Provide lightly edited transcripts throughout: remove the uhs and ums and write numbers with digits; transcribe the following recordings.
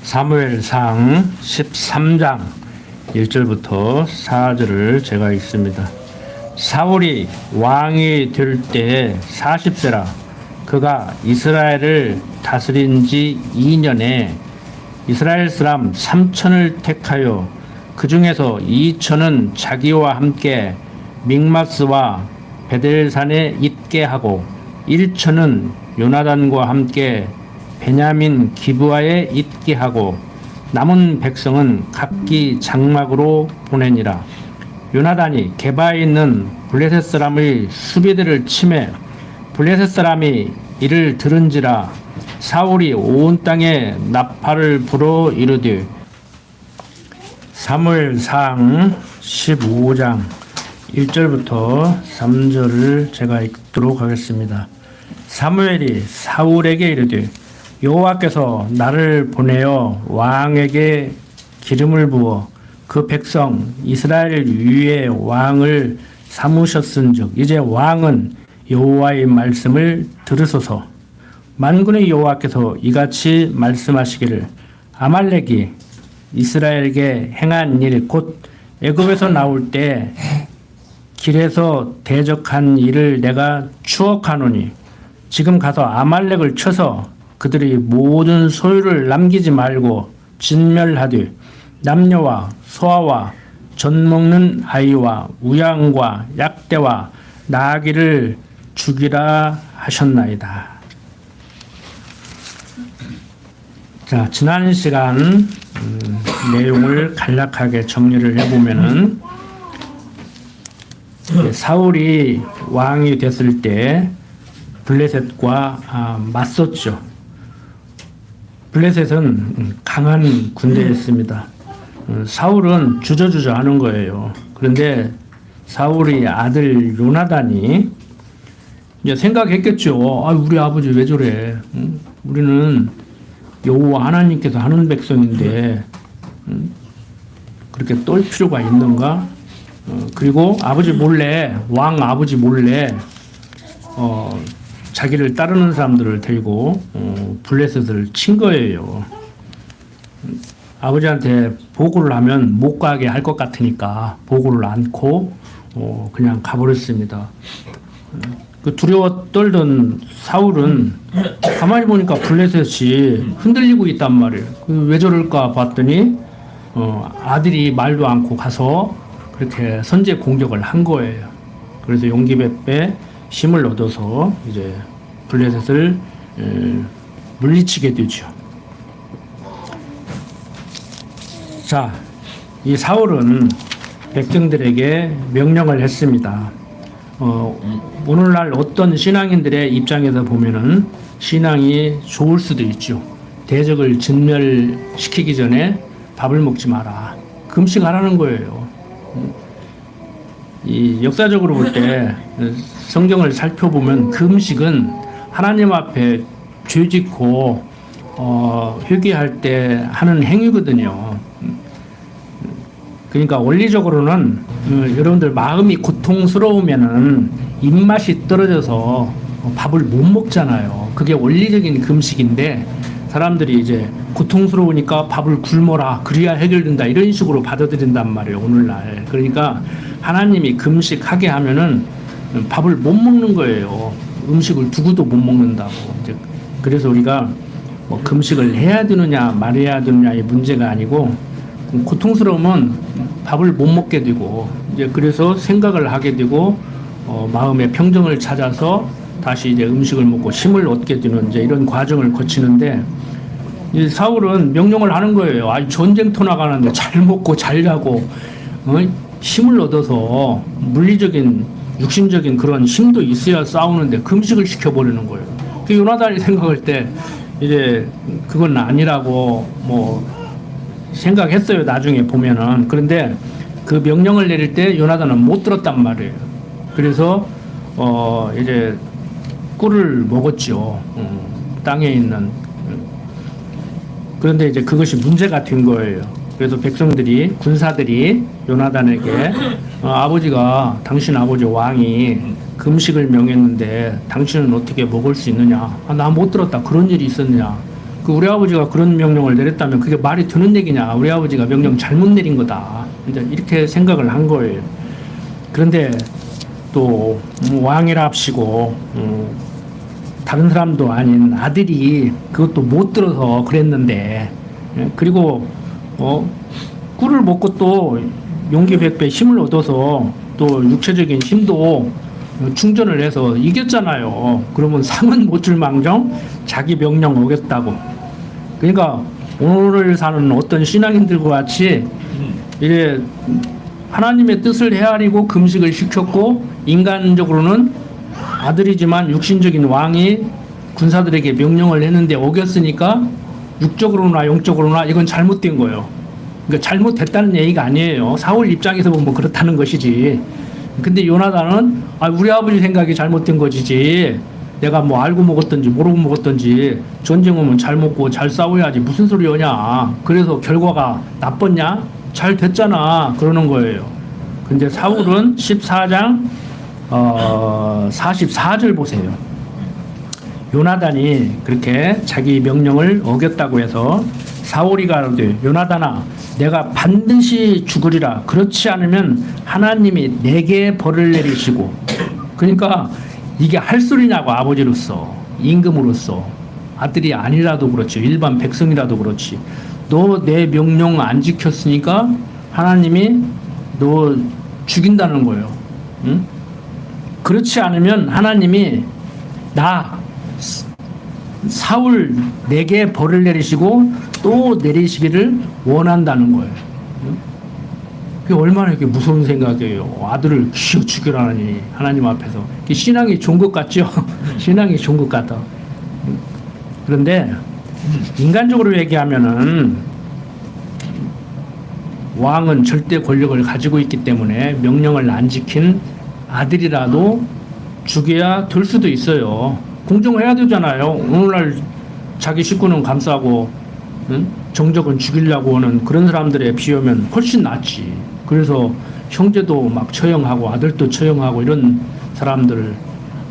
사무엘상 13장 1절부터 4절을 제가 읽습니다. 사울이 왕이 될 때 40세라. 그가 이스라엘을 다스린 지 2년에 이스라엘 사람 3천을 택하여 그 중에서 2천은 자기와 함께 믹마스와 베델산에 있게 하고 1천은 요나단과 함께 베냐민 기브아에 있게 하고 남은 백성은 각기 장막으로 보내니라. 요나단이 게바에 있는 블레셋 사람의 수비대를 치매 블레셋 사람이 이를 들은지라. 사울이 온 땅에 나팔을 불어 이르되. 사무엘상 15장 1절부터 3절을 제가 읽도록 하겠습니다. 사무엘이 사울에게 이르되 여호와께서 나를 보내어 왕에게 기름을 부어 그 백성 이스라엘 위에 왕을 삼으셨은즉 이제 왕은 여호와의 말씀을 들으소서. 만군의 여호와께서 이같이 말씀하시기를 아말렉이 이스라엘에게 행한 일 곧 애굽에서 나올 때 길에서 대적한 일을 내가 추억하노니 지금 가서 아말렉을 쳐서 그들이 모든 소유를 남기지 말고 진멸하되 남녀와 소아와 젖먹는 아이와 우양과 약대와 나귀를 죽이라 하셨나이다. 자, 지난 시간 내용을 간략하게 정리를 해보면은 사울이 왕이 됐을 때 블레셋과 맞섰죠. 블레셋은 강한 군대였습니다. 사울은 주저주저 하는 거예요. 그런데 사울의 아들 요나단이 이제 생각했겠죠. 우리 아버지 왜 저래? 우리는 여호와 하나님께서 하는 백성인데 그렇게 떨 필요가 있는가? 그리고 아버지 몰래 왕 아버지 몰래 자기를 따르는 사람들을 데리고 블레셋을 친 거예요. 아버지한테 보고를 하면 못 가게 할 것 같으니까 보고를 않고 그냥 가버렸습니다. 그 두려워 떨던 사울은 가만히 보니까 블레셋이 흔들리고 있단 말이에요. 왜 저럴까 봤더니 아들이 말도 않고 가서 그렇게 선제 공격을 한 거예요. 그래서 용기 베빼 힘을 얻어서 이제 블레셋을 물리치게 되죠. 자, 이 사울은 백성들에게 명령을 했습니다. 오늘날 어떤 신앙인들의 입장에서 보면은 신앙이 좋을 수도 있죠. 대적을 진멸시키기 전에 밥을 먹지 마라. 금식하라는 거예요. 이 역사적으로 볼 때 성경을 살펴보면 금식은 하나님 앞에 죄짓고 회개할 때 하는 행위거든요. 그러니까 원리적으로는 여러분들 마음이 고통스러우면은 입맛이 떨어져서 밥을 못 먹잖아요. 그게 원리적인 금식인데 사람들이 이제 고통스러우니까 밥을 굶어라 그래야 해결된다 이런 식으로 받아들인단 말이에요. 오늘날. 그러니까 하나님이 금식하게 하면은 밥을 못 먹는 거예요. 음식을 두고도 못 먹는다고. 이제 그래서 우리가 뭐 금식을 해야 되느냐 말해야 되느냐의 문제가 아니고 고통스러우면 밥을 못 먹게 되고 이제 그래서 생각을 하게 되고 마음의 평정을 찾아서 다시 이제 음식을 먹고 힘을 얻게 되는 이제 이런 과정을 거치는데 이 사울은 명령을 하는 거예요. 전쟁터 나가는데 잘 먹고 잘 자고 힘을 얻어서 물리적인 육신적인 그런 힘도 있어야 싸우는데 금식을 시켜버리는 거예요. 그 요나단이 생각할 때 이제 그건 아니라고 뭐 생각했어요. 나중에 보면은. 그런데 그 명령을 내릴 때 요나단은 못 들었단 말이에요. 그래서 이제 꿀을 먹었죠. 땅에 있는. 그런데 이제 그것이 문제가 된 거예요. 그래서 백성들이 군사들이 요나단에게 아버지가 당신 아버지 왕이 금식을 명했는데 당신은 어떻게 먹을 수 있느냐? 나 못 들었다. 그런 일이 있었느냐? 그 우리 아버지가 그런 명령을 내렸다면 그게 말이 되는 얘기냐? 우리 아버지가 명령 잘못 내린 거다. 이제 이렇게 생각을 한 거예요. 그런데 또 왕이랍시고 다른 사람도 아닌 아들이 그것도 못 들어서 그랬는데, 그리고 꿀을 먹고 또 용기 100배 힘을 얻어서 또 육체적인 힘도 충전을 해서 이겼잖아요. 그러면 상은 못 줄 망정 자기 명령 어겼다고. 그러니까 오늘 사는 어떤 신앙인들과 같이 이제 하나님의 뜻을 헤아리고 금식을 시켰고, 인간적으로는 아들이지만 육신적인 왕이 군사들에게 명령을 했는데 어겼으니까 육적으로나 영적으로나 이건 잘못된 거예요. 그러니까 잘못됐다는 얘기가 아니에요. 사울 입장에서 보면 그렇다는 것이지. 근데 요나단은 우리 아버지 생각이 잘못된 것이지, 내가 뭐 알고 먹었던지 모르고 먹었던지 전쟁 오면 잘 먹고 잘 싸워야지 무슨 소리였냐, 그래서 결과가 나빴냐, 잘 됐잖아, 그러는 거예요. 근데 사울은 14장 44절 보세요. 요나단이 그렇게 자기 명령을 어겼다고 해서 사울이 가로되 요나단아 내가 반드시 죽으리라. 그렇지 않으면 하나님이 내게 벌을 내리시고. 그러니까 이게 할 소리냐고, 아버지로서, 임금으로서. 아들이 아니라도 그렇지, 일반 백성이라도 그렇지. 너 내 명령 안 지켰으니까 하나님이 너 죽인다는 거예요. 응? 그렇지 않으면 하나님이 나 사울 내게 벌을 내리시고 또 내리시기를 원한다는 거예요. 그게 얼마나 이렇게 무서운 생각이에요. 아들을 기어 죽이라니, 하나님 앞에서. 신앙이 좋은 것 같죠? 신앙이 좋은 것 같아. 그런데 인간적으로 얘기하면은 왕은 절대 권력을 가지고 있기 때문에 명령을 안 지킨 아들이라도 죽여야 될 수도 있어요. 공정해야 되잖아요. 오늘날 자기 식구는 감싸고 정적은 죽이려고 하는 그런 사람들에 비하면 훨씬 낫지. 그래서 형제도 막 처형하고 아들도 처형하고 이런 사람들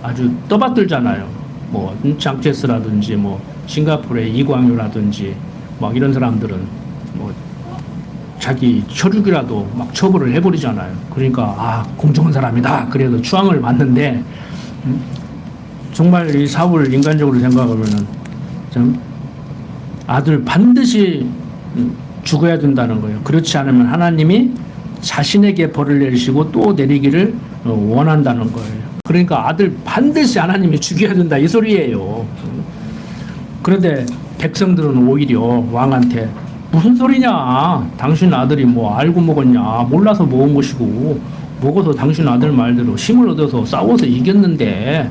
아주 떠받들잖아요. 뭐 장체스라든지 뭐 싱가포르의 이광유라든지 막 이런 사람들은 뭐 자기 혈육이라도 막 처벌을 해버리잖아요. 그러니까 공정한 사람이다, 그래도 추앙을 받는데, 정말 이 사울 인간적으로 생각하면은 좀 아들 반드시 죽어야 된다는 거예요. 그렇지 않으면 하나님이 자신에게 벌을 내리시고 또 내리기를 원한다는 거예요. 그러니까 아들 반드시 하나님이 죽여야 된다, 이 소리예요. 그런데 백성들은 오히려 왕한테 무슨 소리냐, 당신 아들이 뭐 알고 먹었냐, 몰라서 먹은 것이고, 먹어서 당신 아들 말대로 힘을 얻어서 싸워서 이겼는데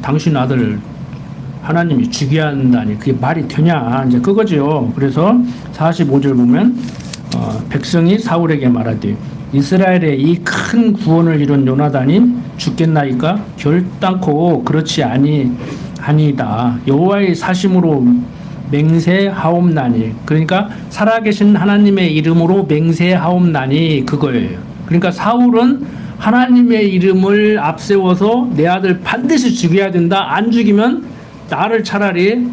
당신 아들 하나님이 죽여야 한다니 그게 말이 되냐, 이제 그거죠. 그래서 45절 보면 백성이 사울에게 말하되 이스라엘의 이 큰 구원을 이룬 요나단이 죽겠나이까? 결단코 그렇지 아니다. 여호와의 사심으로 맹세하옵나니. 그러니까 살아계신 하나님의 이름으로 맹세하옵나니, 그거예요. 그러니까 사울은 하나님의 이름을 앞세워서 내 아들 반드시 죽여야 된다, 안 죽이면 나를 차라리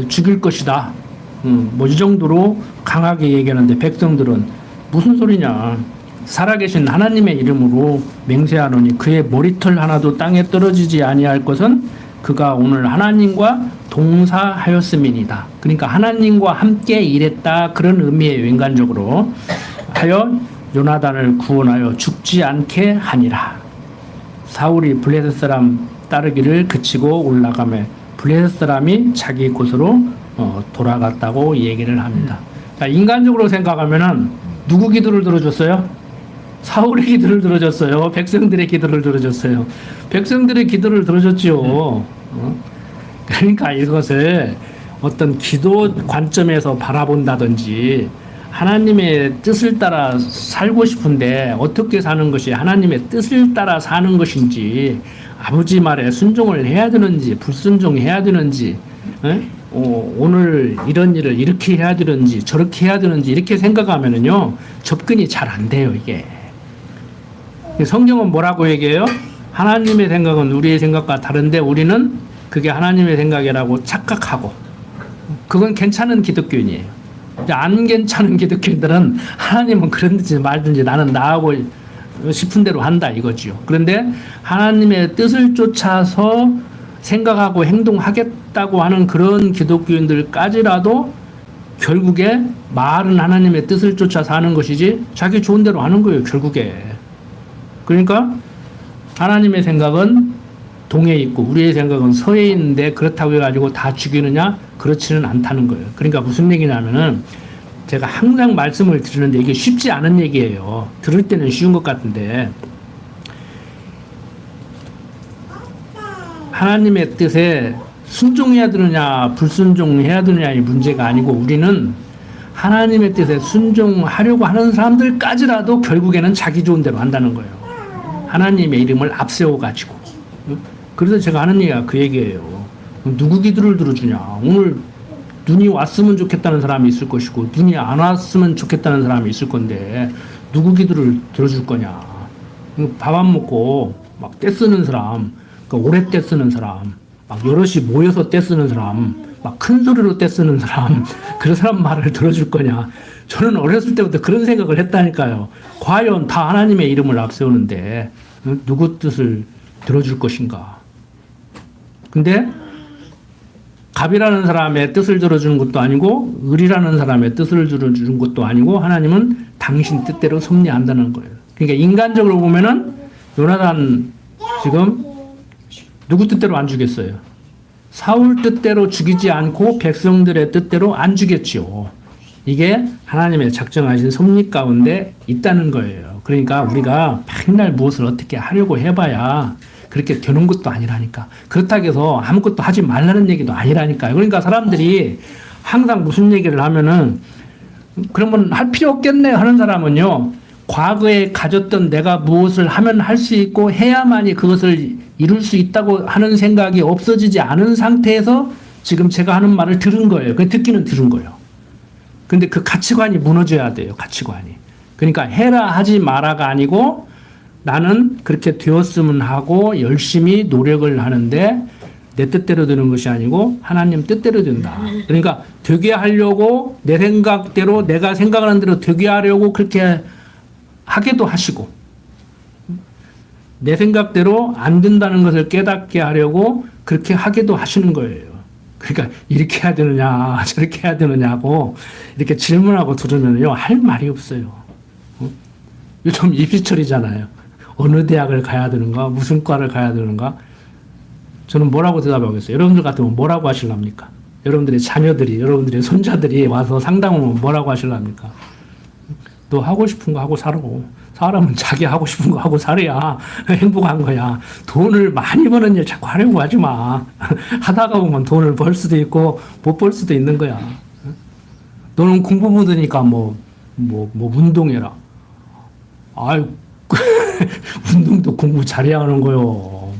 죽일 것이다, 뭐 이 정도로 강하게 얘기하는데, 백성들은 무슨 소리냐, 살아계신 하나님의 이름으로 맹세하노니 그의 머리털 하나도 땅에 떨어지지 아니할 것은 그가 오늘 하나님과 동사하였음이니이다. 그러니까 하나님과 함께 일했다, 그런 의미의 인간적으로 하여 요나단을 구원하여 죽지 않게 하니라. 사울이 블레셋 사람 따르기를 그치고 올라가며 블레셋 사람이 자기 곳으로 돌아갔다고 얘기를 합니다. 그러니까 인간적으로 생각하면은 누구 기도를 들어줬어요? 사울의 기도를 들어줬어요? 백성들의 기도를 들어줬어요? 백성들의 기도를 들어줬죠. 그러니까 이것을 어떤 기도 관점에서 바라본다든지, 하나님의 뜻을 따라 살고 싶은데 어떻게 사는 것이 하나님의 뜻을 따라 사는 것인지, 아버지 말에 순종을 해야 되는지 불순종해야 되는지, 오늘 이런 일을 이렇게 해야 되는지 저렇게 해야 되는지 이렇게 생각하면은요 접근이 잘 안 돼요. 이게 성경은 뭐라고 얘기해요? 하나님의 생각은 우리의 생각과 다른데 우리는 그게 하나님의 생각이라고 착각하고 그건 괜찮은 기독교인이에요. 안 괜찮은 기독교인들은 하나님은 그런지 말든지 나는 나하고 싶은 대로 한다 이거지요. 그런데 하나님의 뜻을 쫓아서 생각하고 행동하겠다고 하는 그런 기독교인들까지라도 결국에 말은 하나님의 뜻을 쫓아서 하는 것이지 자기 좋은 대로 하는 거예요, 결국에. 그러니까 하나님의 생각은 동에 있고 우리의 생각은 서에 있는데 그렇다고 해가지고 다 죽이느냐? 그렇지는 않다는 거예요. 그러니까 무슨 얘기냐면은 제가 항상 말씀을 드리는데 이게 쉽지 않은 얘기예요. 들을 때는 쉬운 것 같은데 하나님의 뜻에 순종해야 되느냐 불순종해야 되느냐의 문제가 아니고 우리는 하나님의 뜻에 순종하려고 하는 사람들까지라도 결국에는 자기 좋은 대로 한다는 거예요. 하나님의 이름을 앞세워가지고. 그래서 제가 하는 얘기가 그 얘기예요. 누구 기도를 들어주냐. 오늘 눈이 왔으면 좋겠다는 사람이 있을 것이고 눈이 안 왔으면 좋겠다는 사람이 있을 건데 누구 기도를 들어줄 거냐. 밥 안 먹고 막 떼쓰는 사람, 그러니까 오래 떼쓰는 사람, 막 여럿이 모여서 떼쓰는 사람, 막 큰 소리로 떼쓰는 사람, 그런 사람 말을 들어줄 거냐. 저는 어렸을 때부터 그런 생각을 했다니까요. 과연 다 하나님의 이름을 앞세우는데 누구 뜻을 들어줄 것인가. 근데 갑이라는 사람의 뜻을 들어주는 것도 아니고 을이라는 사람의 뜻을 들어주는 것도 아니고 하나님은 당신 뜻대로 섭리한다는 거예요. 그러니까 인간적으로 보면은 요나단 지금 누구 뜻대로 안 죽였어요? 사울 뜻대로 죽이지 않고 백성들의 뜻대로 안 죽였죠. 이게 하나님의 작정하신 섭리 가운데 있다는 거예요. 그러니까 우리가 맨날 무엇을 어떻게 하려고 해봐야 그렇게 되는 것도 아니라니까. 그렇다고 해서 아무것도 하지 말라는 얘기도 아니라니까요. 그러니까 사람들이 항상 무슨 얘기를 하면은 그러면 할 필요 없겠네 하는 사람은요. 과거에 가졌던 내가 무엇을 하면 할 수 있고 해야만이 그것을 이룰 수 있다고 하는 생각이 없어지지 않은 상태에서 지금 제가 하는 말을 들은 거예요. 그 듣기는 들은 거예요. 근데 그 가치관이 무너져야 돼요. 가치관이. 그러니까 해라 하지 마라가 아니고 나는 그렇게 되었으면 하고 열심히 노력을 하는데 내 뜻대로 되는 것이 아니고 하나님 뜻대로 된다. 그러니까 되게 하려고 내 생각대로 내가 생각하는 대로 되게 하려고 그렇게 하게도 하시고 내 생각대로 안 된다는 것을 깨닫게 하려고 그렇게 하게도 하시는 거예요. 그러니까 이렇게 해야 되느냐 저렇게 해야 되느냐고 이렇게 질문하고 들으면요 할 말이 없어요. 요즘 입시철이잖아요. 어느 대학을 가야 되는가 무슨 과를 가야 되는가 저는 뭐라고 대답하겠어요. 여러분들 같으면 뭐라고 하실랍니까? 여러분들의 자녀들이 여러분들의 손자들이 와서 상담하면 뭐라고 하실랍니까? 너 하고 싶은 거 하고 살아. 사람은 자기 하고 싶은 거 하고 살아야 행복한 거야. 돈을 많이 버는 일 자꾸 하려고 하지 마. 하다가 보면 돈을 벌 수도 있고 못 벌 수도 있는 거야. 너는 공부 못하니까 뭐 운동해라. 아유 운동도 공부 잘해야 하는 거요.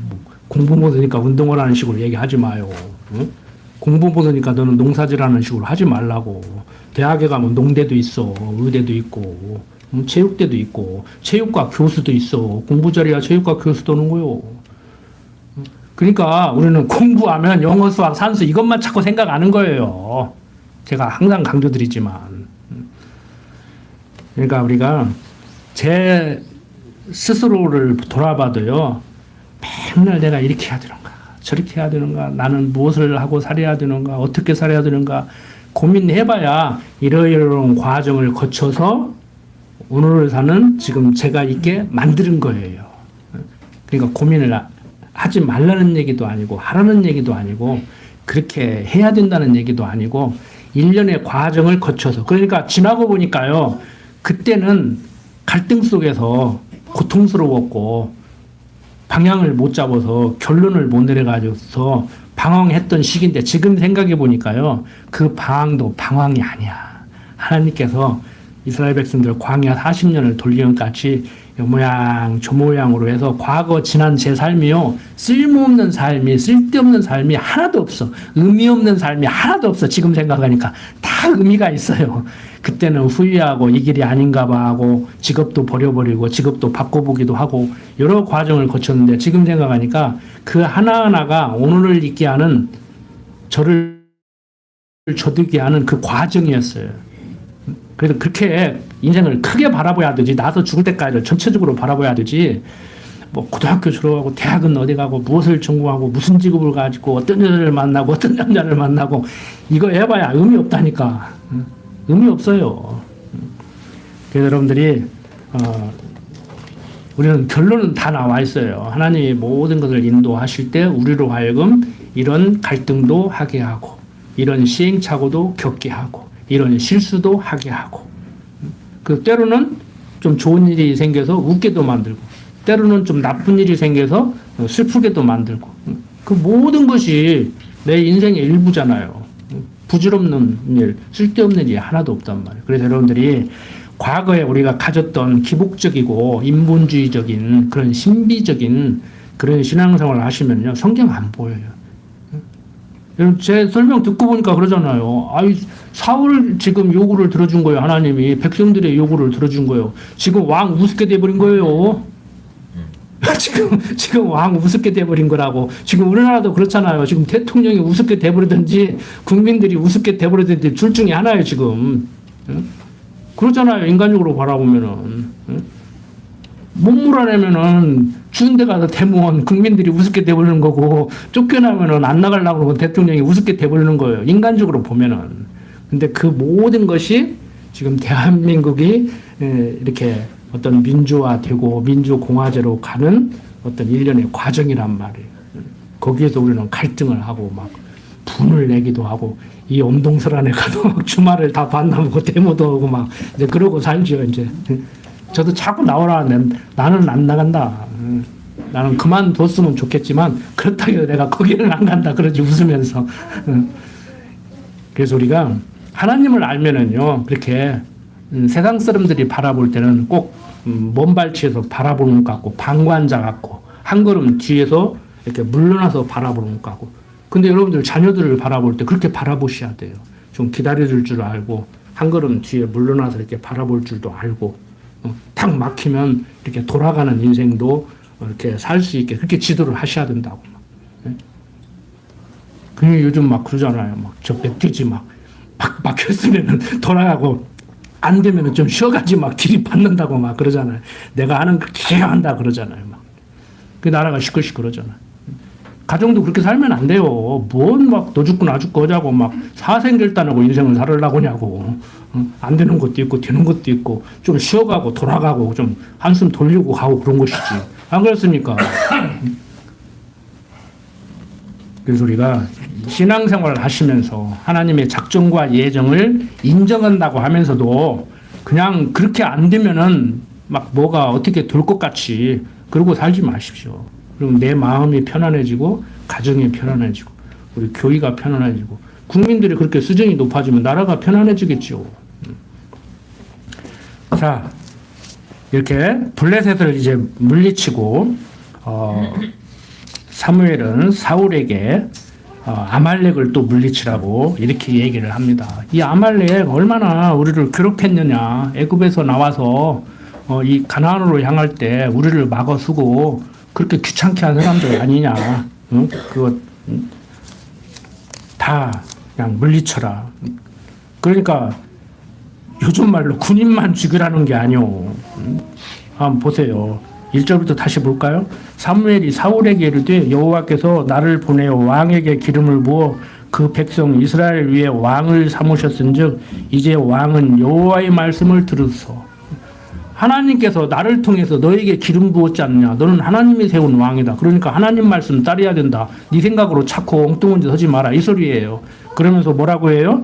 공부 못하니까 운동을 하는 식으로 얘기하지 마요. 응? 공부 못하니까 너는 농사질하는 식으로 하지 말라고. 대학에 가면 농대도 있어, 의대도 있고, 체육대도 있고, 체육과 교수도 있어. 공부 잘해야 체육과 교수도 오는 거요. 그러니까 우리는 공부하면 영어, 수학, 산수 이것만 자꾸 생각하는 거예요. 제가 항상 강조드리지만. 그러니까 우리가 제 스스로를 돌아봐도요. 맨날 내가 이렇게 해야 되는가, 저렇게 해야 되는가, 나는 무엇을 하고 살아야 되는가, 어떻게 살아야 되는가 고민해봐야 이러이러한 과정을 거쳐서 오늘을 사는 지금 제가 있게 만드는 거예요. 그러니까 고민을 하지 말라는 얘기도 아니고 하라는 얘기도 아니고 그렇게 해야 된다는 얘기도 아니고 일련의 과정을 거쳐서 그러니까 지나고 보니까요. 그때는 갈등 속에서 고통스러웠고 방향을 못 잡아서 결론을 못 내려가지고서 방황했던 시기인데 지금 생각해 보니까요. 그 방황도 방황이 아니야. 하나님께서 이스라엘 백성들 광야 40년을 돌리는 같이 이 모양 저 모양으로 해서 과거 지난 제 삶이요. 쓸모없는 삶이 쓸데없는 삶이 하나도 없어. 의미 없는 삶이 하나도 없어. 지금 생각하니까 다 의미가 있어요. 그때는 후회하고 이 길이 아닌가 봐 하고 직업도 버려버리고 직업도 바꿔보기도 하고 여러 과정을 거쳤는데 지금 생각하니까 그 하나하나가 오늘을 있게 하는 저를 저득게 하는 그 과정이었어요. 그래서 그렇게 인생을 크게 바라봐야 되지, 나서 죽을 때까지 전체적으로 바라봐야 되지, 뭐 고등학교 졸업하고 대학은 어디 가고 무엇을 전공하고 무슨 직업을 가지고 어떤 여자를 만나고 어떤 남자를 만나고 이거 해봐야 의미 없다니까. 의미 없어요. 그래서 여러분들이 우리는 결론은 다 나와 있어요. 하나님이 모든 것을 인도하실 때 우리로 하여금 이런 갈등도 하게 하고 이런 시행착오도 겪게 하고 이런 실수도 하게 하고, 그 때로는 좀 좋은 일이 생겨서 웃게도 만들고 때로는 좀 나쁜 일이 생겨서 슬프게도 만들고, 그 모든 것이 내 인생의 일부잖아요. 부질없는 일, 쓸데없는 일이 하나도 없단 말이에요. 그래서 여러분들이 과거에 우리가 가졌던 기복적이고 인본주의적인 그런 신비적인 그런 신앙생활을 하시면요, 성경 안 보여요. 제 설명 듣고 보니까 그러잖아요. 아이, 사울 지금 요구를 들어준 거예요. 하나님이 백성들의 요구를 들어준 거예요. 지금 왕 우습게 돼버린 거예요. 지금 왕 우습게 돼버린 거라고. 지금 우리나라도 그렇잖아요. 지금 대통령이 우습게 돼버리든지 국민들이 우습게 돼버리든지 둘 중에 하나예요. 지금 그렇잖아요. 인간적으로 바라보면은 못 몰아내면은 추운 데 가서 대무원 국민들이 우습게 돼버리는 거고, 쫓겨나면은 안 나가려고 그러면 대통령이 우습게 돼버리는 거예요. 인간적으로 보면은. 근데 그 모든 것이 지금 대한민국이 이렇게 어떤 민주화되고 민주공화제로 가는 어떤 일련의 과정이란 말이에요. 거기에서 우리는 갈등을 하고 막 분을 내기도 하고, 이 엄동설안에 가도 막 주말을 다 반나보고 데모도 하고 막 이제 그러고 살죠. 이제 저도 자꾸 나오라. 나는 안 나간다. 나는 그만뒀으면 좋겠지만 그렇다고 해서 내가 거기는 안 간다. 그러지 웃으면서. 그래서 우리가 하나님을 알면은요, 그렇게 세상 사람들이 바라볼 때는 꼭 먼 발치에서 바라보는 것 같고 방관자 같고 한 걸음 뒤에서 이렇게 물러나서 바라보는 것 같고, 근데 여러분들 자녀들을 바라볼 때 그렇게 바라보셔야 돼요. 좀 기다려줄 줄 알고 한 걸음 뒤에 물러나서 이렇게 바라볼 줄도 알고, 탁 막히면 이렇게 돌아가는 인생도 이렇게 살 수 있게 그렇게 지도를 하셔야 된다고. 그 요즘 막 그러잖아요. 막 저 멧돼지 막 막혔으면은 돌아가고 안 되면은 좀 쉬어가지고 막 들이받는다고 막 그러잖아요. 내가 하는 그렇게 한다 그러잖아요. 막 그 나라가 시끌시끌하잖아요. 가정도 그렇게 살면 안 돼요. 뭔 막 너 죽고 나 죽고 하자고 막 사생결단하고 인생을 살으려고 하냐고. 안 되는 것도 있고 되는 것도 있고 좀 쉬어가고 돌아가고 좀 한숨 돌리고 가고 그런 것이지. 안 그렇습니까? 그래서 우리가 신앙생활을 하시면서 하나님의 작정과 예정을 인정한다고 하면서도 그냥 그렇게 안 되면은 막 뭐가 어떻게 될 것 같이 그러고 살지 마십시오. 그럼 내 마음이 편안해지고 가정이 편안해지고 우리 교회가 편안해지고 국민들이 그렇게 수준이 높아지면 나라가 편안해지겠죠. 자, 이렇게 블레셋을 이제 물리치고 사무엘은 사울에게 아말렉을 또 물리치라고 이렇게 얘기를 합니다. 이 아말렉 얼마나 우리를 괴롭혔느냐. 애굽에서 나와서 이 가나안으로 향할 때 우리를 막아서고 그렇게 귀찮게 한 사람들 아니냐. 그거 다 그냥 물리쳐라. 그러니까 요즘 말로 군인만 죽이라는 게 아니오. 한번 보세요. 1절부터 다시 볼까요? 사무엘이 사울에게 이르되 여호와께서 나를 보내어 왕에게 기름을 부어 그 백성 이스라엘 위에 왕을 삼으셨은즉 이제 왕은 여호와의 말씀을 들으소. 하나님께서 나를 통해서 너에게 기름 부었지 않느냐. 너는 하나님이 세운 왕이다. 그러니까 하나님 말씀 따라야 된다. 네 생각으로 자꾸 엉뚱한 짓 하지 마라. 이 소리예요. 그러면서 뭐라고 해요?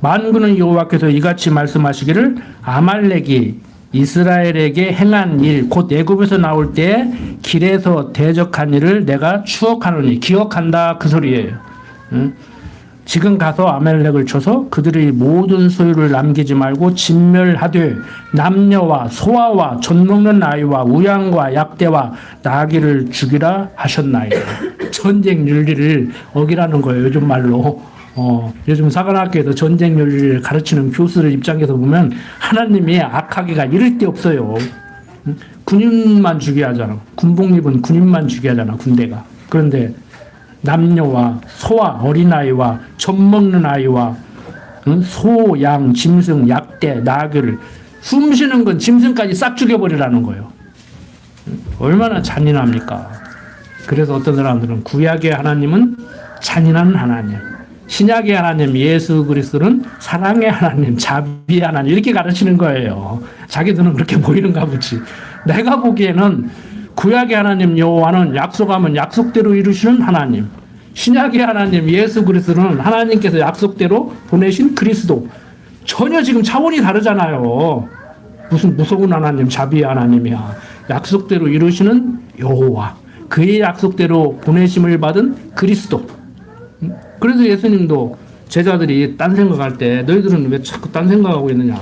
만군의 여호와께서 이같이 말씀하시기를 아말렉이 이스라엘에게 행한 일, 곧 애굽에서 나올 때 길에서 대적한 일을 내가 추억하노니, 기억한다 그 소리예요. 지금 가서 아말렉을 쳐서 그들의 모든 소유를 남기지 말고 진멸하되 남녀와 소아와 젖 먹는 아이와 우양과 약대와 나귀를 죽이라 하셨나이다. 전쟁 윤리를 어기라는 거예요. 요즘 말로. 요즘 사관학교에서 전쟁 윤리를 가르치는 교수들 입장에서 보면 하나님이 악하기가 이를 데 없어요. 군인만 죽여야 하잖아. 군복 입은 군인만 죽여야 하잖아. 군대가. 그런데 남녀와 소와 어린아이와 젖 먹는 아이와 응? 소, 양, 짐승, 약대, 나귀를 숨 쉬는 건 짐승까지 싹 죽여버리라는 거예요. 얼마나 잔인합니까? 그래서 어떤 사람들은 구약의 하나님은 잔인한 하나님, 신약의 하나님 예수 그리스도는 사랑의 하나님, 자비의 하나님 이렇게 가르치는 거예요. 자기들은 그렇게 보이는가 보지. 내가 보기에는 구약의 하나님 여호와는 약속하면 약속대로 이루시는 하나님, 신약의 하나님 예수 그리스도는 하나님께서 약속대로 보내신 그리스도. 전혀 지금 차원이 다르잖아요. 무슨 무서운 하나님, 자비의 하나님이야. 약속대로 이루시는 여호와, 그의 약속대로 보내심을 받은 그리스도. 그래서 예수님도 제자들이 딴 생각할 때 너희들은 왜 자꾸 딴 생각하고 있느냐.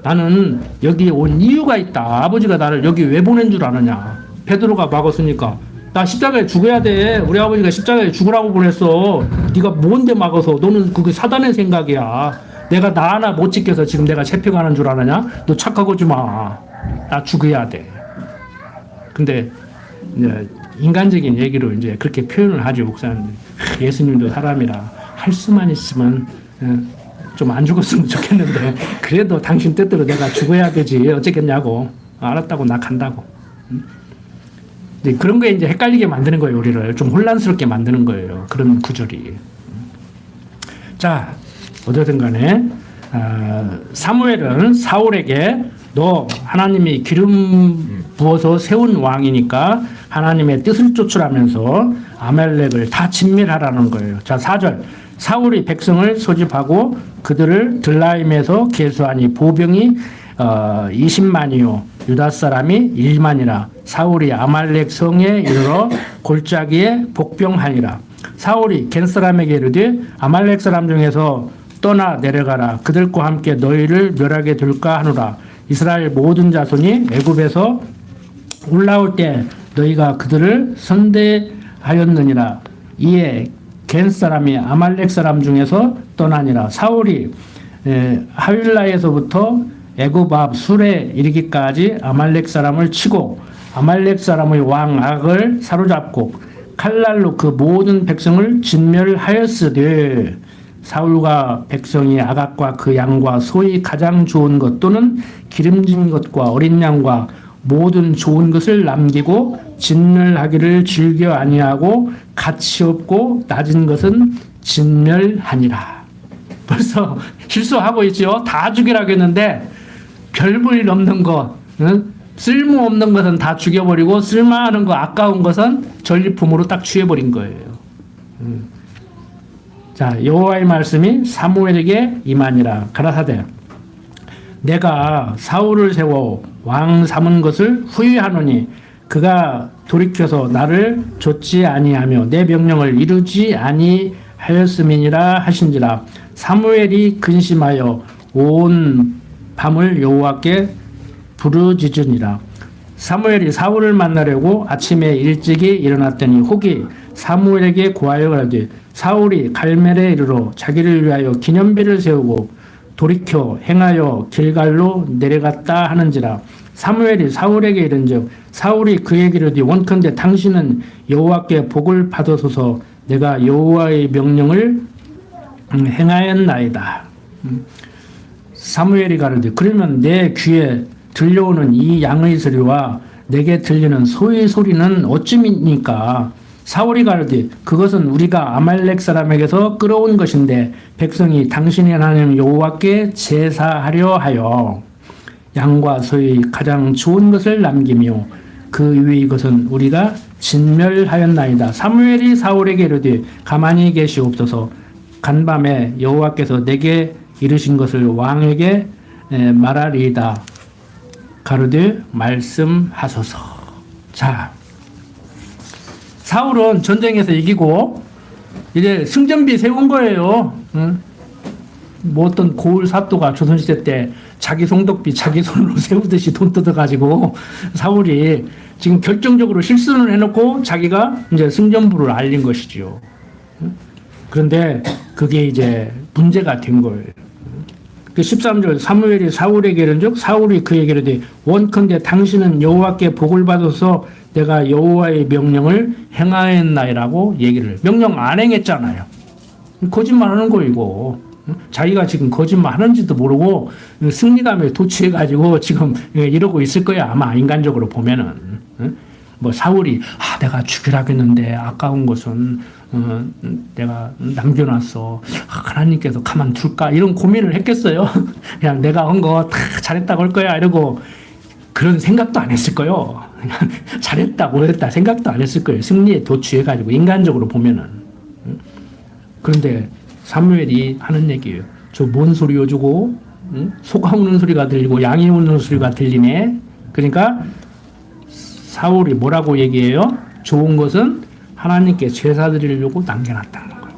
나는 여기 온 이유가 있다. 아버지가 나를 여기 왜 보낸 줄 아느냐. 베드로가 막았으니까 나 십자가에 죽어야 돼. 우리 아버지가 십자가에 죽으라고 보냈어. 네가 뭔데 막아서. 너는 그게 사단의 생각이야. 내가 나 하나 못 지켜서 지금 내가 잡혀가는 줄 아느냐. 너 착각하지 마. 나 죽어야 돼. 근데 이제 인간적인 얘기로 이제 그렇게 표현을 하죠, 목사님. 예수님도 사람이라 할 수만 있으면 좀 안 죽었으면 좋겠는데 그래도 당신 뜻대로 내가 죽어야 되지 어쩌겠냐고. 알았다고 나 간다고. 그런 거에 이제 헷갈리게 만드는 거예요, 우리를 좀 혼란스럽게 만드는 거예요. 그런 구절이. 자, 어쨌든 간에 사무엘은 사울에게 너 하나님이 기름 부어서 세운 왕이니까 하나님의 뜻을 쫓으라면서 아말렉을 다 진멸하라는 거예요. 자, 4절. 사울이 백성을 소집하고 그들을 들라임에서 계수하니 보병이 20만이요 유다 사람이 1만이라. 사울이 아말렉 성에 이르러 골짜기에 복병하니라. 사울이 겐 사람에게 이르되 아말렉 사람 중에서 떠나 내려가라. 그들과 함께 너희를 멸하게 될까 하노라. 이스라엘 모든 자손이 애굽에서 올라올 때 너희가 그들을 선대하였느니라. 이에 겐 사람이 아말렉 사람 중에서 떠나니라. 사울이 하윌라에서부터 애굽 앞 술에 이르기까지 아말렉 사람을 치고 아말렉 사람의 왕 악을 사로잡고 칼날로 그 모든 백성을 진멸하였으되 사울과 백성이 아각과 그 양과 소의 가장 좋은 것 또는 기름진 것과 어린 양과 모든 좋은 것을 남기고 진멸하기를 즐겨 아니하고 가치 없고 낮은 것은 진멸하니라. 벌써 실수하고 있죠. 다 죽이라고 했는데 별볼 없는 것, 쓸모없는 것은 다 죽여버리고 쓸만한 거, 아까운 것은 전리품으로 딱 취해버린 거예요. 자, 여호와의 말씀이 사무엘에게 임하니라. 가라사대 내가 사울을 세워 왕 삼은 것을 후회하노니 그가 돌이켜서 나를 좇지 아니하며 내 명령을 이루지 아니하였음이니라 하신지라. 사무엘이 근심하여 온 밤을 여호와께 부르짖으니라. 사무엘이 사울을 만나려고 아침에 일찍이 일어났더니 혹이 사무엘에게 고하여 가라되 사울이 갈멜에 이르러 자기를 위하여 기념비를 세우고 돌이켜 행하여 길갈로 내려갔다 하는지라. 사무엘이 사울에게 이른즉 사울이 그에게 이르되 원컨대 당신은 여호와께 복을 받으소서. 내가 여호와의 명령을 행하였나이다. 사무엘이 가로되 그러면 내 귀에 들려오는 이 양의 소리와 내게 들리는 소의 소리는 어찌입니까? 사울이 가로되 그것은 우리가 아말렉 사람에게서 끌어온 것인데 백성이 당신의 하나님 여호와께 제사하려 하여 양과 소의 가장 좋은 것을 남기며 그 위의 것은 우리가 진멸하였나이다. 사무엘이 사울에게 이르되 가만히 계시옵소서. 간밤에 여호와께서 내게 이르신 것을 왕에게 말하리이다. 가로되 말씀하소서. 자, 사울은 전쟁에서 이기고 이제 승전비 세운 거예요. 응? 뭐 어떤 고을 사또가 조선시대 때 자기 송덕비 자기 손으로 세우듯이 돈 뜯어가지고 사울이 지금 결정적으로 실수를 해놓고 자기가 이제 승전부를 알린 것이지요. 그런데 그게 이제 문제가 된 거예요. 그 13절 사무엘이 사울에게 이른즉 사울이 그에게 이르되 원컨대 당신은 여호와께 복을 받아서 내가 여호와의 명령을 행하였나이라고 얘기를. 명령 안 행했잖아요. 거짓말하는 거 이거. 자기가 지금 거짓말 하는지도 모르고 승리감에 도취해가지고 지금 이러고 있을 거야. 아마 인간적으로 보면은. 뭐 사울이 내가 죽이라고 했는데 아까운 것은 내가 남겨놨어. 하나님께서 가만둘까? 이런 고민을 했겠어요. 그냥 내가 한 거 다 잘했다고 할 거야. 이러고 그런 생각도 안 했을 거예요. 그냥 잘했다, 못했다 생각도 안 했을 거예요. 승리에 도취해가지고 인간적으로 보면은. 그런데 사무엘이 하는 얘기예요. 저 뭔 소리요 주고 소가 우는 소리가 들리고 양이 우는 소리가 들리네. 그러니까 사울이 뭐라고 얘기해요? 좋은 것은 하나님께 제사 드리려고 남겨놨다는 거예요.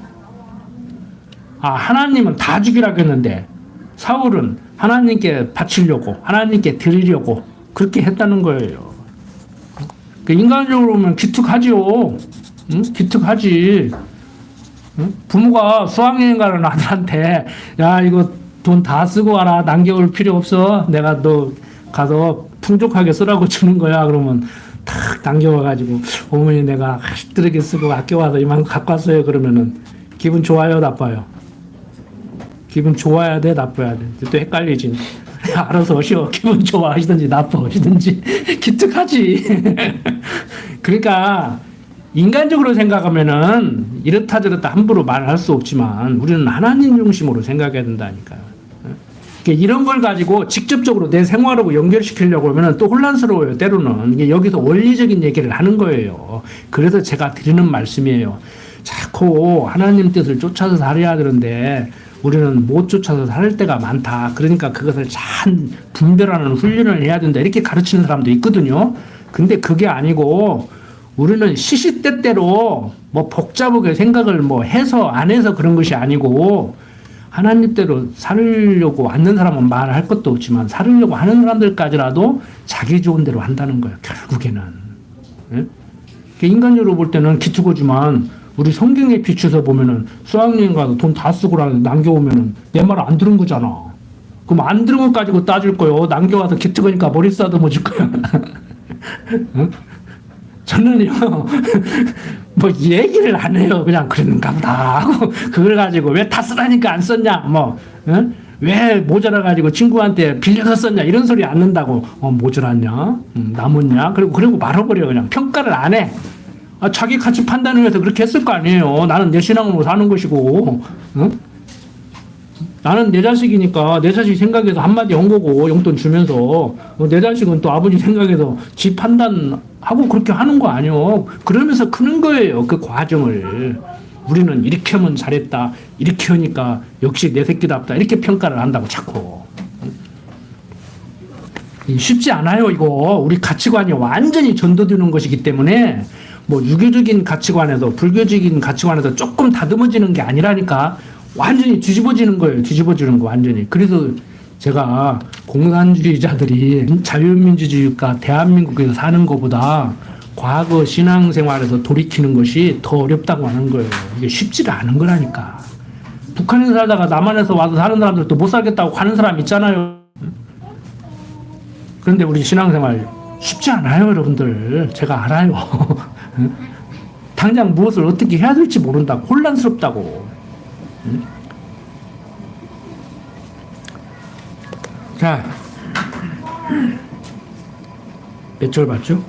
하나님은 다 죽이라고 했는데 사울은 하나님께 바치려고 하나님께 드리려고 그렇게 했다는 거예요. 인간적으로 보면 기특하지요. 기특하지. 부모가 수학여행 가는 아들한테 야 이거 돈 다 쓰고 와라. 남겨올 필요 없어. 내가 너 가서 풍족하게 쓰라고 주는 거야. 그러면 탁 남겨와가지고 어머니 내가 힘들게 쓰고 아껴와서 이만큼 갖고 왔어요. 그러면은 기분 좋아요, 나빠요? 기분 좋아야 돼, 나빠야 돼? 또 헷갈리지. 알아서 오시오. 기분 좋아하시든지 나빠하시든지 기특하지. 그러니까 인간적으로 생각하면은 이렇다 저렇다 함부로 말할 수 없지만 우리는 하나님 중심으로 생각해야 된다니까요. 이런 걸 가지고 직접적으로 내 생활하고 연결시키려고 하면 또 혼란스러워요. 때로는. 이게 여기서 원리적인 얘기를 하는 거예요. 그래서 제가 드리는 말씀이에요. 자꾸 하나님 뜻을 쫓아서 살아야 되는데 우리는 못 쫓아서 살 때가 많다. 그러니까 그것을 잘 분별하는 훈련을 해야 된다. 이렇게 가르치는 사람도 있거든요. 근데 그게 아니고 우리는 시시때때로 뭐 복잡하게 생각을 뭐 해서 안 해서 그런 것이 아니고 하나님대로 살려고 왔는 사람은 말할 것도 없지만 살려고 하는 사람들까지라도 자기 좋은 대로 한다는 거예요. 결국에는. 예? 인간적으로 볼 때는 기특하지만 우리 성경에 비추어서 보면은 수학여행 가서 돈 다 쓰고 남겨오면은 내 말 안 들은 거잖아. 그럼 안 들은 것 가지고 따질 거요. 남겨와서 기특하니까 머리 싸다듬어 줄 거야. 어? 저는요, 뭐, 얘기를 안 해요. 그냥 그랬는가 보다 하고, 그걸 가지고 왜 다 쓰라니까 안 썼냐, 뭐, 어? 왜 모자라가지고 친구한테 빌려서 썼냐, 이런 소리 안 는다고, 모자랐냐, 남았냐, 그리고 말아버려. 그냥 평가를 안 해. 자기 가치 판단을 위해서 그렇게 했을 거 아니에요. 나는 내 신앙으로 사는 것이고, 어? 나는 내 자식이니까 내 자식 생각해서 한마디 한 거고 용돈 주면서 내 자식은 또 아버지 생각해서 지 판단하고 그렇게 하는 거 아니에요. 그러면서 크는 거예요. 그 과정을. 우리는 이렇게 하면 잘했다. 이렇게 하니까 역시 내 새끼답다. 이렇게 평가를 한다고 자꾸. 쉽지 않아요. 이거 우리 가치관이 완전히 전도되는 것이기 때문에 뭐 유교적인 가치관에서 불교적인 가치관에서 조금 다듬어지는 게 아니라니까. 완전히 뒤집어지는 거예요. 뒤집어지는 거 완전히. 그래서 제가 공산주의자들이 자유민주주의가 대한민국에서 사는 것보다 과거 신앙생활에서 돌이키는 것이 더 어렵다고 하는 거예요. 이게 쉽지가 않은 거라니까. 북한에서 살다가 남한에서 와서 사는 사람들도 못 살겠다고 하는 사람 있잖아요. 그런데 우리 신앙생활 쉽지 않아요, 여러분들. 제가 알아요. 당장 무엇을 어떻게 해야 될지 모른다고. 혼란스럽다고. 자, 몇 절 봤죠?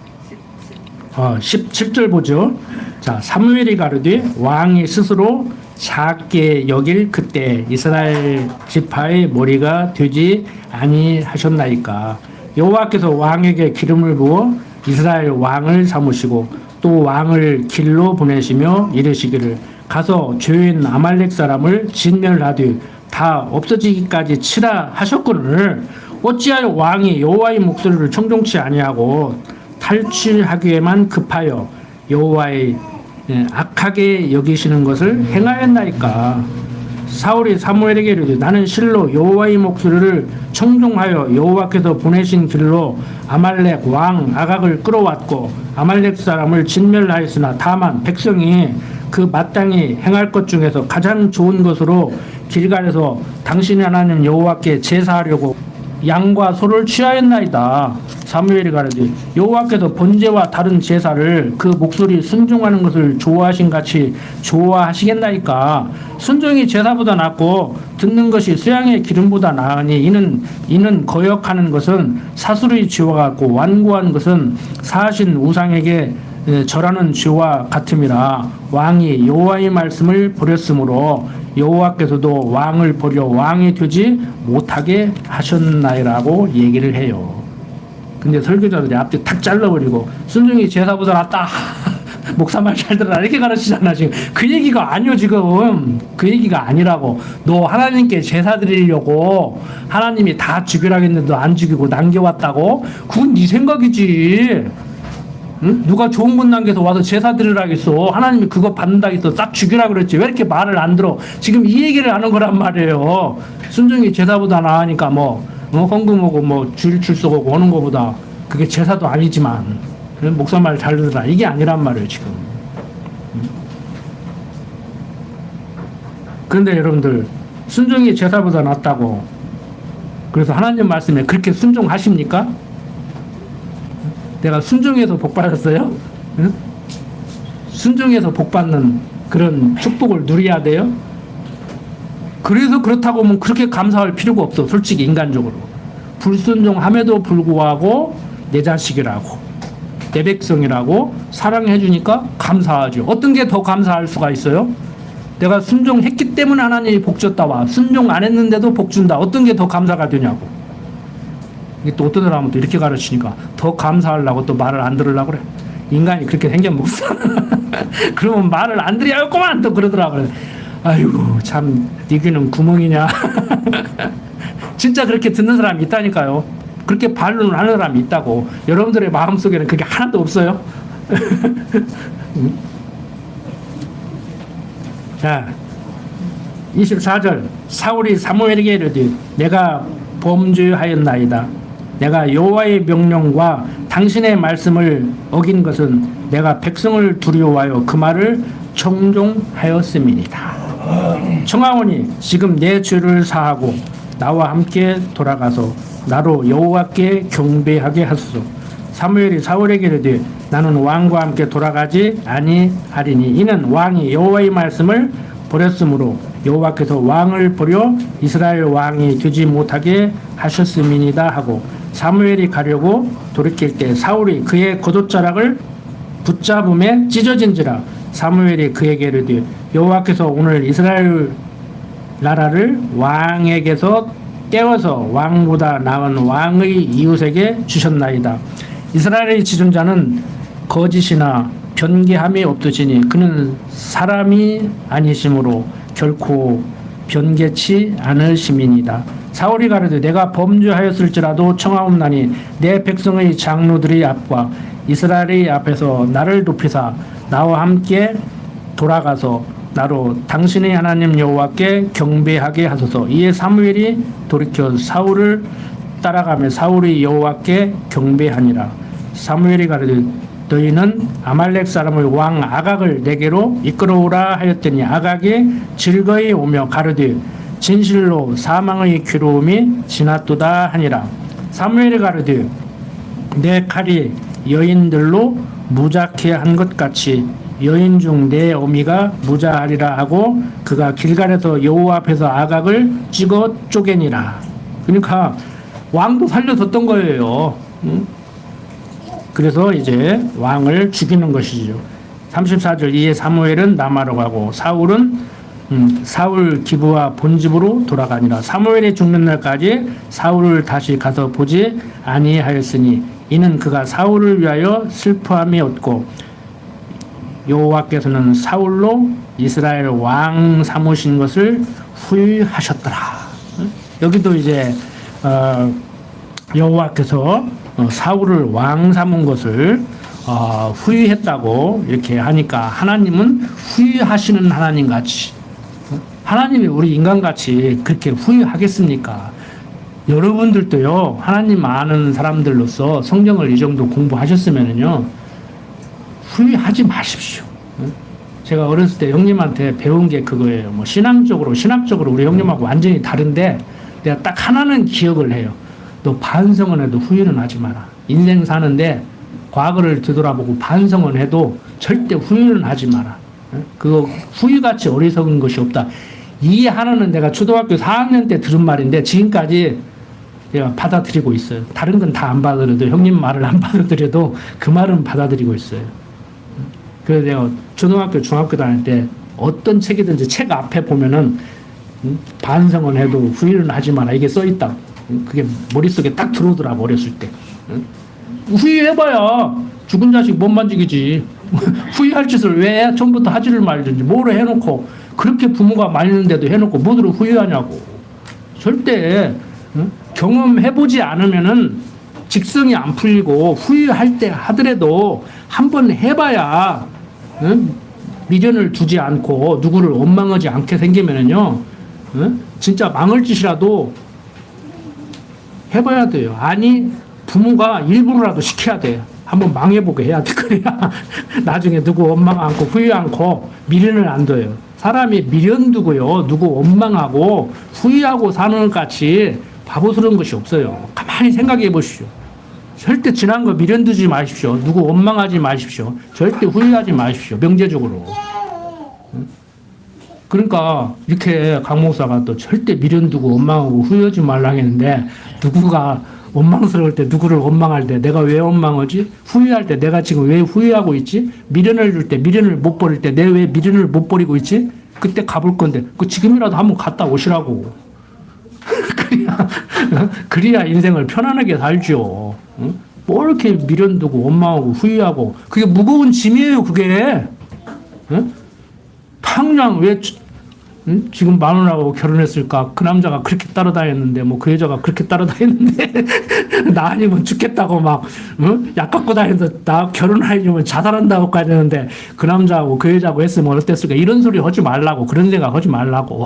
17절 보죠. 자, 사무엘이 가르되 왕이 스스로 작게 여길 그때 이스라엘 지파의 머리가 되지 아니하셨나이까. 여호와께서 왕에게 기름을 부어 이스라엘 왕을 삼으시고 또 왕을 길로 보내시며 이르시기를 가서 죄인 아말렉 사람을 진멸하되 다 없어지기까지 치라 하셨거늘 어찌하여 왕이 여호와의 목소리를 청종치 아니하고 탈취하기에만 급하여 여호와의 악하게 여기시는 것을 행하였나이까. 사울이 사무엘에게 이르되 나는 실로 여호와의 목소리를 청종하여 여호와께서 보내신 길로 아말렉 왕 아각을 끌어왔고 아말렉 사람을 진멸하였으나 다만 백성이 그 마땅히 행할 것 중에서 가장 좋은 것으로 길갈에서 당신의 하나님 여호와께 제사하려고 양과 소를 취하였나이다. 사무엘이 가르되 여호와께서 번제와 다른 제사를 그 목소리 순종하는 것을 좋아하신 같이 좋아하시겠나이까. 순종이 제사보다 낫고 듣는 것이 수양의 기름보다 나으니 이는 거역하는 것은 사술의 죄와 같고 완고한 것은 사하신 우상에게 절하는 죄와 같음이라. 왕이 여호와의 말씀을 버렸으므로 여호와께서도 왕을 버려 왕이 되지 못하게 하셨나이라고 얘기를 해요. 근데 설교자들이 앞뒤 탁 잘라버리고 순종이 제사보다 낫다. 목사 말 잘 들어라 이렇게 가르치잖아. 지금 그 얘기가 아니요. 지금 그 얘기가 아니라고. 너 하나님께 제사 드리려고 하나님이 다 죽이라 했는데 안 죽이고 남겨왔다고? 그건 네 생각이지. 응? 누가 좋은 분 남겨서 와서 제사 드리라 했어. 하나님이 그거 받는다 했어. 싹 죽이라 그랬지. 왜 이렇게 말을 안 들어? 지금 이 얘기를 하는 거란 말이에요. 순종이 제사보다 나으니까 헌금하고 줄서고 오는 거보다 그게 제사도 아니지만 목사 말 잘 들으라 이게 아니란 말이에요 지금. 그런데 여러분들 순종이 제사보다 낫다고 그래서 하나님 말씀에 그렇게 순종하십니까? 내가 순종해서 복 받았어요? 응? 순종해서 복 받는 그런 축복을 누려야 돼요? 그래서 그렇다고 하면 그렇게 감사할 필요가 없어. 솔직히 인간적으로 불순종함에도 불구하고 내 자식이라고 내 백성이라고 사랑해 주니까 감사하죠. 어떤 게 더 감사할 수가 있어요? 내가 순종했기 때문에 하나님이 복 줬다와 순종 안 했는데도 복 준다. 어떤 게 더 감사가 되냐고. 이게 또 어떤 사람은 또 이렇게 가르치니까 더 감사하려고 또 말을 안 들으려고 그래. 인간이 그렇게 생겨먹었어. 그러면 말을 안 들어야겠구만 또 그러더라고요. 아이고 참 네 귀는 구멍이냐. 진짜 그렇게 듣는 사람이 있다니까요. 그렇게 반론을 하는 사람이 있다고. 여러분들의 마음속에는 그게 하나도 없어요. 자 24절 사울이 사무엘에게 이르되 내가 범죄하였나이다. 내가 여호와의 명령과 당신의 말씀을 어긴 것은 내가 백성을 두려워하여 그 말을 청종하였음이니이다. 청하오니 지금 내 죄를 사하고 나와 함께 돌아가서 나로 여호와께 경배하게 하소서. 사무엘이 사울에게 이르되 나는 왕과 함께 돌아가지 아니하리니 이는 왕이 여호와의 말씀을 버렸으므로 여호와께서 왕을 버려 이스라엘 왕이 되지 못하게 하셨음이니이다 하고 사무엘이 가려고 돌이킬 때 사울이 그의 겉옷자락을 붙잡음에 찢어진지라. 사무엘이 그에게 이르되 여호와께서 오늘 이스라엘 나라를 왕에게서 떼어서 왕보다 나은 왕의 이웃에게 주셨나이다. 이스라엘의 지존자는 거짓이나 변개함이 없으시니 그는 사람이 아니심으로 결코 변개치 않으심이니이다. 사울이 가로되 내가 범죄하였을지라도 청하옵나니 내 백성의 장로들의 앞과 이스라엘의 앞에서 나를 높이사 나와 함께 돌아가서 나로 당신의 하나님 여호와께 경배하게 하소서. 이에 사무엘이 돌이켜 사울을 따라가며 사울이 여호와께 경배하니라. 사무엘이 가로되 너희는 아말렉 사람의 왕 아각을 내게로 이끌어오라 하였더니 아각이 즐거이 오며 가로되 진실로 사망의 괴로움이 지났도다 하니라. 사무엘이 가로되 내 칼이 여인들로 무작해 한 것 같이 여인 중 내 어미가 무자하리라 하고 그가 길갈에서 여호와 앞에서 아각을 찍어 쪼개니라. 그러니까 왕도 살려뒀던 거예요. 그래서 이제 왕을 죽이는 것이죠. 34절 이에 사무엘은 남아로 가고 사울은 사울 기브와 본집으로 돌아가니라. 사무엘이 죽는 날까지 사울을 다시 가서 보지 아니하였으니 이는 그가 사울을 위하여 슬퍼함이 없고 여호와께서는 사울로 이스라엘 왕 삼으신 것을 후회하셨더라. 여기도 이제 여호와께서 사울을 왕 삼은 것을 후회했다고 이렇게 하니까 하나님은 후회하시는 하나님 같이, 하나님이 우리 인간같이 그렇게 후회하겠습니까? 여러분들도요, 하나님 아는 사람들로서 성경을 이 정도 공부하셨으면요 후회하지 마십시오. 제가 어렸을 때 형님한테 배운 게 그거예요. 뭐 신학적으로 우리 형님하고 완전히 다른데 내가 딱 하나는 기억을 해요. 너 반성은 해도 후회는 하지 마라. 인생 사는데 과거를 되돌아보고 반성은 해도 절대 후회는 하지 마라. 그거 후회같이 어리석은 것이 없다. 이 하나는 내가 초등학교 4학년 때 들은 말인데 지금까지 내가 받아들이고 있어요. 다른 건 다 안 받아들여도 형님 말을 안 받아들여도 그 말은 받아들이고 있어요. 그래서 내가 초등학교, 중학교 다닐 때 어떤 책이든지 책 앞에 보면은 반성은 해도 후회는 하지 마라 이게 써 있다. 그게 머릿속에 딱 들어오더라고 어렸을 때. 후회해봐야 죽은 자식 못 만지기지. 후회할 짓을 왜 해? 처음부터 하지를 말든지 뭐를 해놓고 그렇게 부모가 말리는데도 해놓고 뭐들을 후회하냐고. 절대 경험해보지 않으면은 직성이 안 풀리고 후회할 때 하더라도 한번 해봐야 미련을 두지 않고 누구를 원망하지 않게 생기면은요 진짜 망할 짓이라도 해봐야 돼요. 아니 부모가 일부러라도 시켜야 돼. 한번 망해보게 해야 돼. 그래야 나중에 누구 원망 않고 후회 않고 미련을 안 둬요. 사람이 미련 두고요 누구 원망하고 후회하고 사는 것 같이 바보스러운 것이 없어요. 가만히 생각해 보십시오. 절대 지난 거 미련 두지 마십시오. 누구 원망하지 마십시오. 절대 후회하지 마십시오. 명제적으로. 그러니까 이렇게 강 목사가 또 절대 미련 두고 원망하고 후회하지 말라 했는데 누구가 원망스러울 때 누구를 원망할 때 내가 왜 원망하지? 후회할 때 내가 지금 왜 후회하고 있지? 미련을 줄 때 미련을 못 버릴 때 내 왜 미련을 못 버리고 있지? 그때 가볼 건데 그 지금이라도 한번 갔다 오시라고. 그래야 인생을 편안하게 살죠. 뭐 이렇게 미련 두고 원망하고 후회하고 그게 무거운 짐이에요. 그게 평양 왜 지금 마누라하고 결혼했을까? 그 남자가 그렇게 따라다녔는데 뭐 그 여자가 그렇게 따라다녔는데 나 아니면 죽겠다고 막 약 갖고 다니면서 나 결혼하려면 자살한다고까지 했는데 그 남자하고 그 여자하고 했으면 어땠을까? 이런 소리 하지 말라고. 그런 생각 하지 말라고.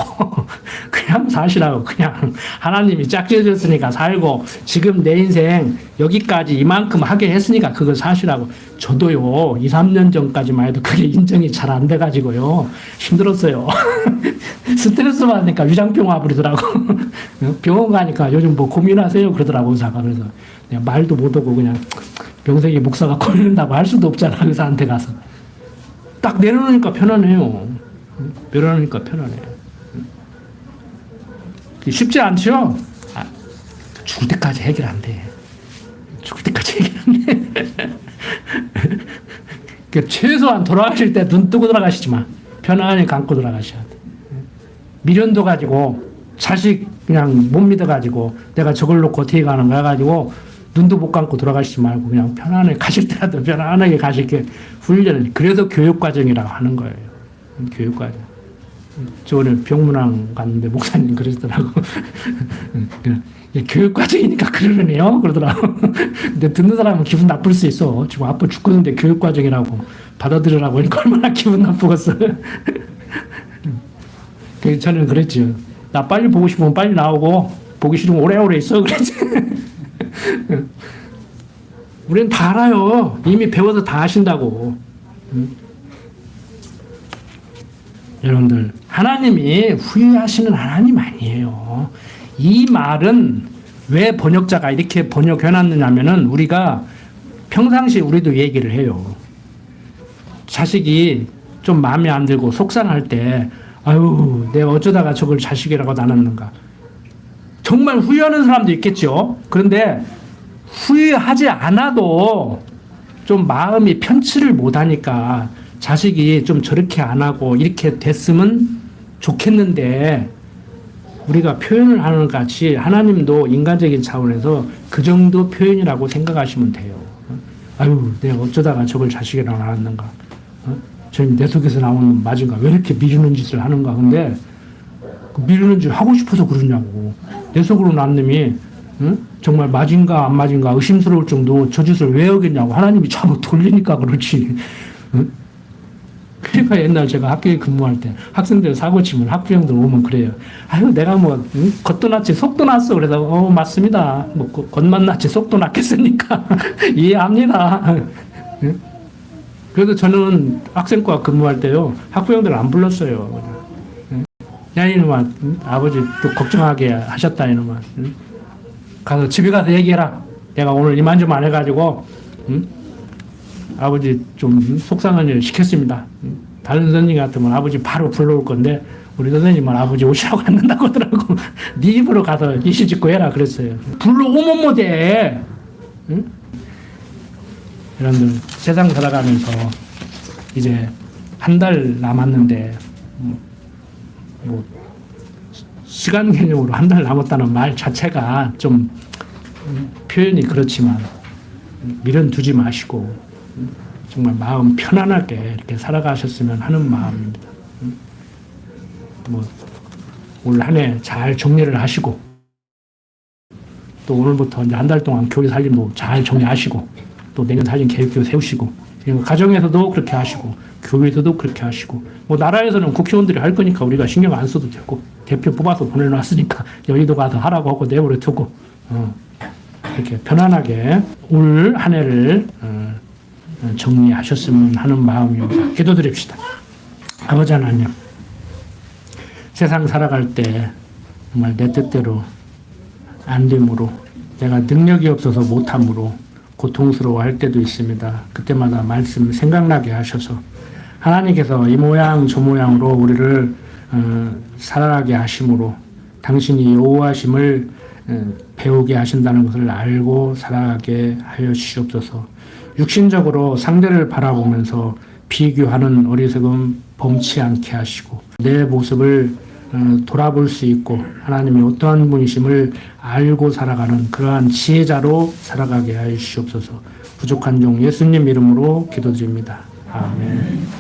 그냥 사시라고. 그냥 하나님이 짝지어줬으니까 살고 지금 내 인생 여기까지 이만큼 하게 했으니까 그걸 사시라고. 저도요 2, 3년 전까지만 해도 그게 인정이 잘 안 돼가지고요 힘들었어요. 스트레스 받으니까 위장병 와버리더라고. 병원 가니까 요즘 뭐 고민하세요 그러더라고 의사가. 그래서 그냥 말도 못하고 그냥 병석이 목사가 걸린다고 할 수도 없잖아. 의사한테 가서 딱 내려놓으니까 편하네요. 내려놓으니까 편하네. 쉽지 않죠? 죽을 때까지 해결 안 돼. 죽을 때까지 해결 안 돼. 최소한 돌아가실 때 눈 뜨고 돌아가시지 마. 편안히 감고 돌아가셔야 돼. 미련도 가지고 자식 그냥 못 믿어가지고 내가 저걸 놓고 어떻게 가는 거야 가지고 눈도 못 감고 돌아가시지 말고 그냥 편안하게 가실 때라도 편안하게 가실게 훈련을. 그래서 교육과정이라고 하는 거예요. 교육과정. 저 오늘 병문안 갔는데 목사님 그러시더라고. 교육과정이니까 그러네요. 그러더라고. 근데 듣는 사람은 기분 나쁠 수 있어. 지금 아파 죽겠는데 교육과정이라고 받아들이라고 하니까 얼마나 기분 나쁘겠어. 저는 그랬죠. 나 빨리 보고 싶으면 빨리 나오고 보기 싫으면 오래오래 있어. 그랬지. 우리는 다 알아요. 이미 배워서 다 아신다고. 여러분들 하나님이 후회하시는 하나님 아니에요. 이 말은 왜 번역자가 이렇게 번역해놨느냐면은 우리가 평상시에 우리도 얘기를 해요. 자식이 좀 마음에 안 들고 속상할 때 아유 내가 어쩌다가 저걸 자식이라고 나눴는가. 정말 후회하는 사람도 있겠죠. 그런데 후회하지 않아도 좀 마음이 편치를 못하니까 자식이 좀 저렇게 안 하고 이렇게 됐으면 좋겠는데 우리가 표현을 하는 것 같이 하나님도 인간적인 차원에서 그 정도 표현이라고 생각하시면 돼요. 아유 내가 어쩌다가 저걸 자식이라고 나눴는가. 지금 내 속에서 나오는 맞은가. 왜 이렇게 미루는 짓을 하는가. 근데 미루는 짓 하고 싶어서 그러냐고. 내 속으로 난 놈이 정말 맞은가 안 맞은가 의심스러울 정도 저 짓을 왜 하겠냐고. 하나님이 잘못 돌리니까 그렇지. 그러니까 옛날 제가 학교에 근무할 때 학생들 사고 치면 학부형들 오면 그래요. 아유 내가 뭐 겉도 났지 속도 났어. 그래서 맞습니다. 뭐 겉만 났지 속도 났겠습니까. 이해합니다. 그래도 저는 학생과 근무할 때요 학부형들 안 불렀어요. 야 이놈아 아버지 또 걱정하게 하셨다 이놈아. 가서 집에 가서 얘기해라. 내가 오늘 이만저만 해가지고 아버지 좀 속상한 일 시켰습니다. 다른 선생님 같으면 아버지 바로 불러올 건데 우리 선생님은 아버지 오시라고 안 된다고 하더라고. 네 입으로 가서 이시 짓고 해라 그랬어요. 불로 오면 못해. 응? 여러분들 세상 살아가면서 이제 한 달 남았는데 뭐 시간 개념으로 한 달 남았다는 말 자체가 좀 표현이 그렇지만 미련 두지 마시고 정말 마음 편안하게 이렇게 살아가셨으면 하는 마음입니다. 뭐 올 한 해 잘 정리를 하시고 또 오늘부터 이제 한 달 동안 교회 살림도 잘 정리하시고 또 내년 살림 계획도 세우시고 가정에서도 그렇게 하시고 교회에서도 그렇게 하시고 뭐 나라에서는 국회의원들이 할 거니까 우리가 신경 안 써도 되고 대표 뽑아서 보내놨으니까 여의도 가서 하라고 하고 내버려 두고 이렇게 편안하게 올 한 해를 정리하셨으면 하는 마음입니다. 기도드립시다. 아버지 하나님, 세상 살아갈 때 정말 내 뜻대로 안 됨으로 내가 능력이 없어서 못함으로 고통스러워할 때도 있습니다. 그때마다 말씀 생각나게 하셔서 하나님께서 이 모양 저 모양으로 우리를 살아가게 하심으로 당신이 여호와심을 배우게 하신다는 것을 알고 살아가게 하여 주시옵소서. 육신적으로 상대를 바라보면서 비교하는 어리석음 범치 않게 하시고 내 모습을 돌아볼 수 있고 하나님이 어떠한 분이심을 알고 살아가는 그러한 지혜자로 살아가게 하여 주시옵소서. 부족한 종 예수님 이름으로 기도드립니다. 아멘.